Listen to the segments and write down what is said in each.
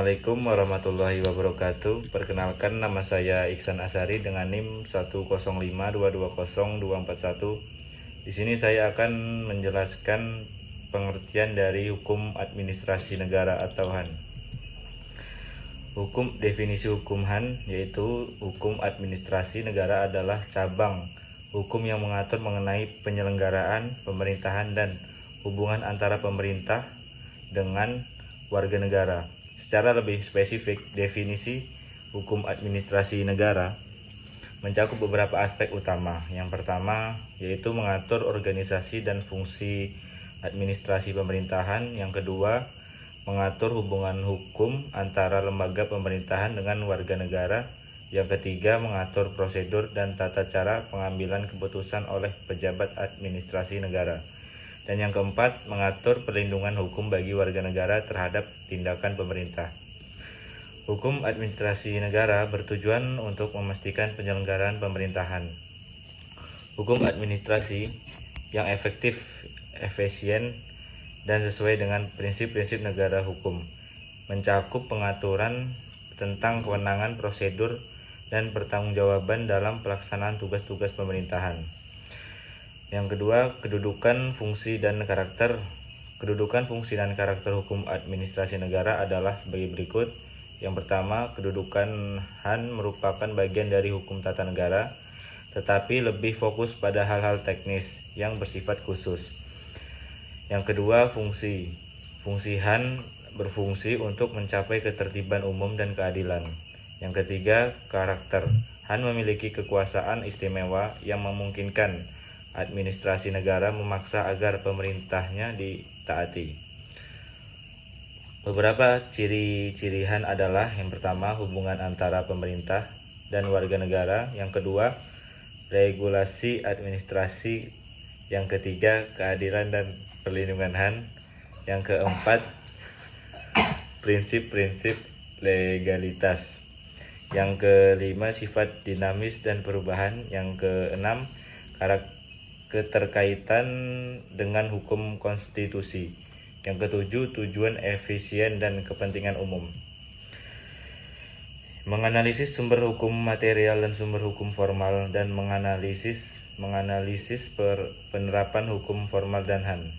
Assalamualaikum warahmatullahi wabarakatuh. Perkenalkan, nama saya Iksan Asari dengan NIM 105220241. Di sini saya akan menjelaskan pengertian dari hukum administrasi negara atau HAN. Definisi hukum HAN yaitu hukum administrasi negara adalah cabang hukum yang mengatur mengenai penyelenggaraan pemerintahan dan hubungan antara pemerintah dengan warga negara. Secara lebih spesifik, definisi hukum administrasi negara mencakup beberapa aspek utama. Yang pertama yaitu mengatur organisasi dan fungsi administrasi pemerintahan. Yang kedua, mengatur hubungan hukum antara lembaga pemerintahan dengan warga negara. Yang ketiga, mengatur prosedur dan tata cara pengambilan keputusan oleh pejabat administrasi negara. Dan yang keempat, mengatur perlindungan hukum bagi warga negara terhadap tindakan pemerintah. Hukum administrasi negara bertujuan untuk memastikan penyelenggaraan pemerintahan. Hukum administrasi yang efektif, efisien, dan sesuai dengan prinsip-prinsip negara hukum mencakup pengaturan tentang kewenangan, prosedur, dan pertanggungjawaban dalam pelaksanaan tugas-tugas pemerintahan. Yang kedua, kedudukan, fungsi, dan karakter. Kedudukan, fungsi, dan karakter hukum administrasi negara adalah sebagai berikut. Yang pertama, kedudukan HAN merupakan bagian dari hukum tata negara, tetapi lebih fokus pada hal-hal teknis yang bersifat khusus. Yang kedua, fungsi. Fungsi HAN berfungsi untuk mencapai ketertiban umum dan keadilan. Yang ketiga, karakter. HAN memiliki kekuasaan istimewa yang memungkinkan administrasi negara memaksa agar pemerintahnya ditaati. Beberapa ciri-ciri HAN adalah: yang pertama, hubungan antara pemerintah dan warga negara. Yang kedua, regulasi administrasi. Yang ketiga, keadilan dan perlindungan HAN. Yang keempat, prinsip-prinsip legalitas. Yang kelima, sifat dinamis dan perubahan. Yang keenam, keterkaitan dengan hukum konstitusi. Yang ketujuh, tujuan efisien dan kepentingan umum. Menganalisis sumber hukum material dan sumber hukum formal, dan menganalisis penerapan hukum formal dan HAN.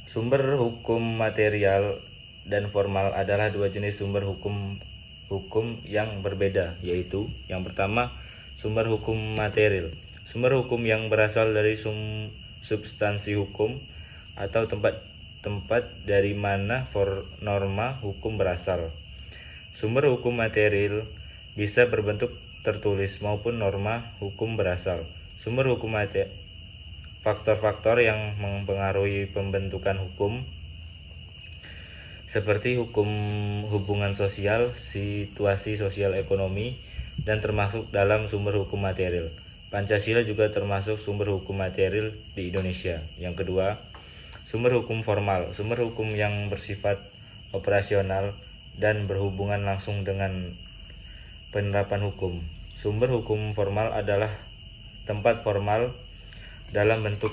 Sumber hukum material dan formal adalah dua jenis sumber hukum yang berbeda, yaitu: yang pertama, sumber hukum material. Sumber hukum yang berasal dari substansi hukum atau tempat dari mana norma hukum berasal. Sumber hukum material bisa berbentuk tertulis maupun norma hukum berasal. Sumber hukum material, faktor-faktor yang mempengaruhi pembentukan hukum seperti hukum hubungan sosial, situasi sosial ekonomi, dan termasuk dalam sumber hukum material. Pancasila juga termasuk sumber hukum material di Indonesia. Yang kedua, sumber hukum formal. Sumber hukum yang bersifat operasional dan berhubungan langsung dengan penerapan hukum. Sumber hukum formal adalah tempat formal dalam bentuk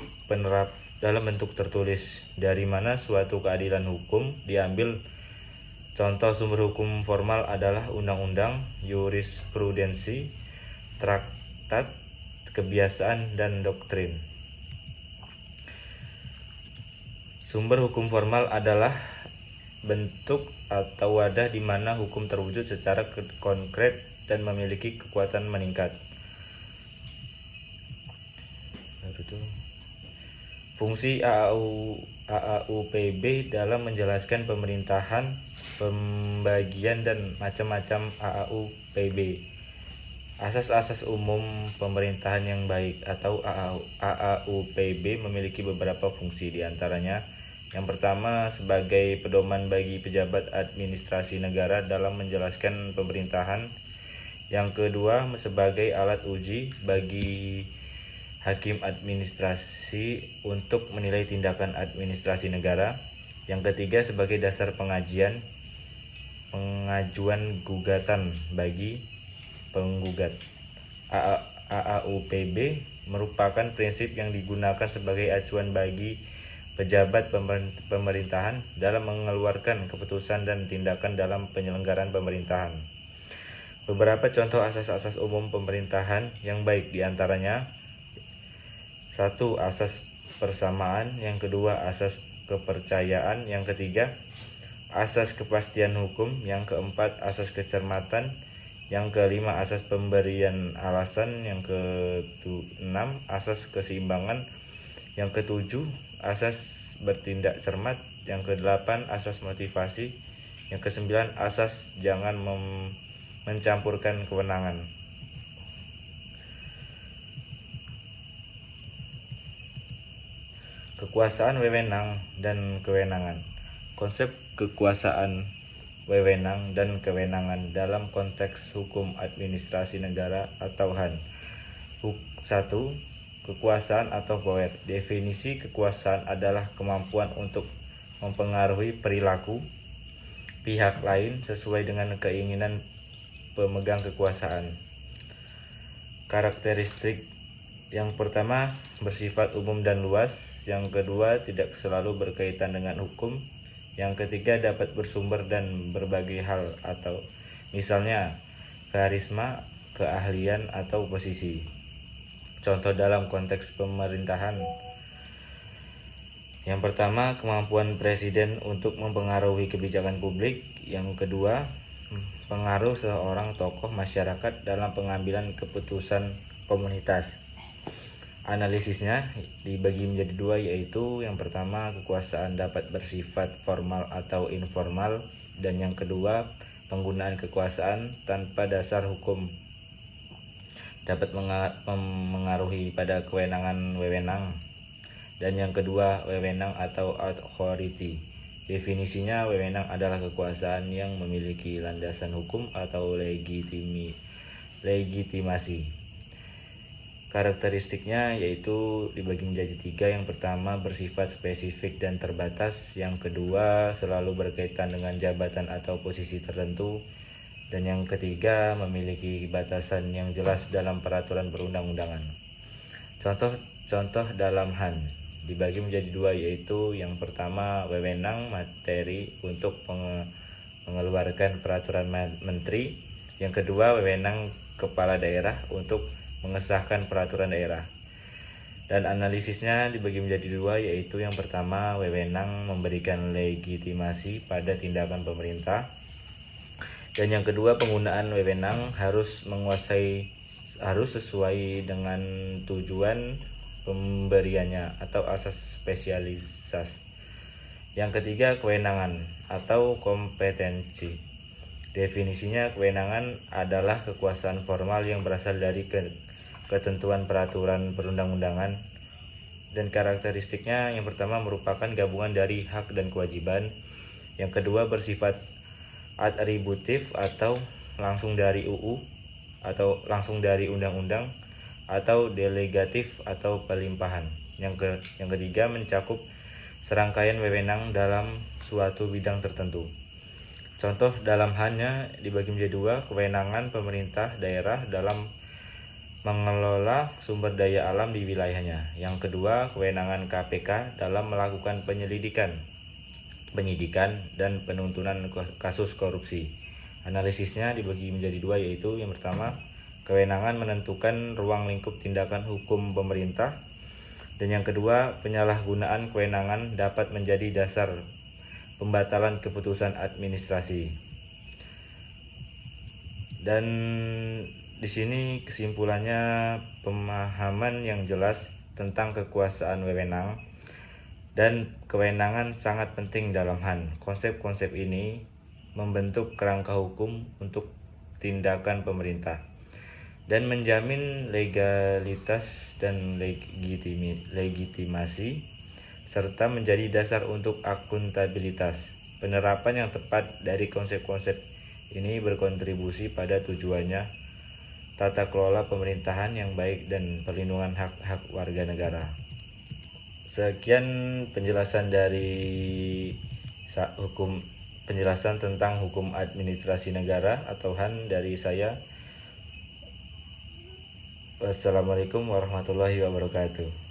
tertulis dari mana suatu keadilan hukum diambil. Contoh sumber hukum formal adalah undang-undang, jurisprudensi, traktat, kebiasaan, dan doktrin. Sumber hukum formal adalah bentuk atau wadah di mana hukum terwujud secara konkret dan memiliki kekuatan meningkat. Fungsi AAUPB dalam menjelaskan pemerintahan, pembagian, dan macam-macam AAUPB. Asas-asas umum pemerintahan yang baik atau AAUPB memiliki beberapa fungsi, diantaranya: yang pertama, sebagai pedoman bagi pejabat administrasi negara dalam menjelaskan pemerintahan. Yang kedua, sebagai alat uji bagi hakim administrasi untuk menilai tindakan administrasi negara. Yang ketiga, sebagai dasar pengajuan gugatan bagi penggugat. AAUPB merupakan prinsip yang digunakan sebagai acuan bagi pejabat pemerintahan dalam mengeluarkan keputusan dan tindakan dalam penyelenggaraan pemerintahan. Beberapa contoh asas-asas umum pemerintahan yang baik diantaranya: 1. Asas persamaan. Yang kedua, asas kepercayaan. Yang ketiga, asas kepastian hukum. Yang keempat, asas kecermatan. Yang kelima, asas pemberian alasan. Yang keenam, asas keseimbangan. Yang ketujuh, asas bertindak cermat. Yang kedelapan, asas motivasi. Yang kesembilan, asas jangan mencampurkan kewenangan. Kekuasaan, wewenang, dan kewenangan. Konsep kekuasaan, wewenang, dan kewenangan dalam konteks hukum administrasi negara atau HAN. 1. Kekuasaan atau power. Definisi kekuasaan adalah kemampuan untuk mempengaruhi perilaku pihak lain sesuai dengan keinginan pemegang kekuasaan. Karakteristik: yang pertama, bersifat umum dan luas. Yang kedua, tidak selalu berkaitan dengan hukum. Yang ketiga, dapat bersumber dan berbagai hal atau misalnya karisma, keahlian, atau posisi. Contoh dalam konteks pemerintahan: yang pertama, kemampuan presiden untuk mempengaruhi kebijakan publik. Yang kedua, pengaruh seorang tokoh masyarakat dalam pengambilan keputusan komunitas. Analisisnya dibagi menjadi dua, yaitu yang pertama, kekuasaan dapat bersifat formal atau informal, dan yang kedua, penggunaan kekuasaan tanpa dasar hukum dapat mengaruhi pada kewenangan wewenang. Dan yang kedua, wewenang atau authority. Definisinya, wewenang adalah kekuasaan yang memiliki landasan hukum atau legitimasi. Karakteristiknya yaitu dibagi menjadi tiga. Yang pertama, bersifat spesifik dan terbatas. Yang kedua, selalu berkaitan dengan jabatan atau posisi tertentu. Dan yang ketiga, memiliki batasan yang jelas dalam peraturan perundang-undangan. Contoh dalam HAN dibagi menjadi dua, yaitu yang pertama, wewenang materi untuk mengeluarkan peraturan menteri. Yang kedua, wewenang kepala daerah untuk mengesahkan peraturan daerah. Dan analisisnya dibagi menjadi dua, yaitu yang pertama, wewenang memberikan legitimasi pada tindakan pemerintah. Dan yang kedua, penggunaan wewenang harus sesuai dengan tujuan pemberiannya atau asas spesialisasi. Yang ketiga, kewenangan atau kompetensi. Definisinya, kewenangan adalah kekuasaan formal yang berasal dari ketentuan peraturan perundang-undangan. Dan karakteristiknya, yang pertama, merupakan gabungan dari hak dan kewajiban. Yang kedua, bersifat atributif atau langsung dari UU atau langsung dari undang-undang, atau delegatif atau pelimpahan. Yang ketiga, mencakup serangkaian wewenang dalam suatu bidang tertentu. Contoh dalam HAN-nya dibagi menjadi dua, kewenangan pemerintah daerah dalam mengelola sumber daya alam di wilayahnya. Yang kedua, kewenangan KPK dalam melakukan penyidikan dan penuntutan kasus korupsi. Analisisnya dibagi menjadi dua, yaitu yang pertama, kewenangan menentukan ruang lingkup tindakan hukum pemerintah. Dan yang kedua, penyalahgunaan kewenangan dapat menjadi dasar pembatalan keputusan administrasi. Dan di sini kesimpulannya, pemahaman yang jelas tentang kekuasaan wewenang dan kewenangan sangat penting dalam HAN. Konsep-konsep ini membentuk kerangka hukum untuk tindakan pemerintah dan menjamin legalitas dan legitimasi, serta menjadi dasar untuk akuntabilitas. Penerapan yang tepat dari konsep-konsep ini berkontribusi pada tujuannya tata kelola pemerintahan yang baik dan perlindungan hak-hak warga negara. Sekian penjelasan penjelasan tentang hukum administrasi negara atau HAN dari saya. Wassalamualaikum warahmatullahi wabarakatuh.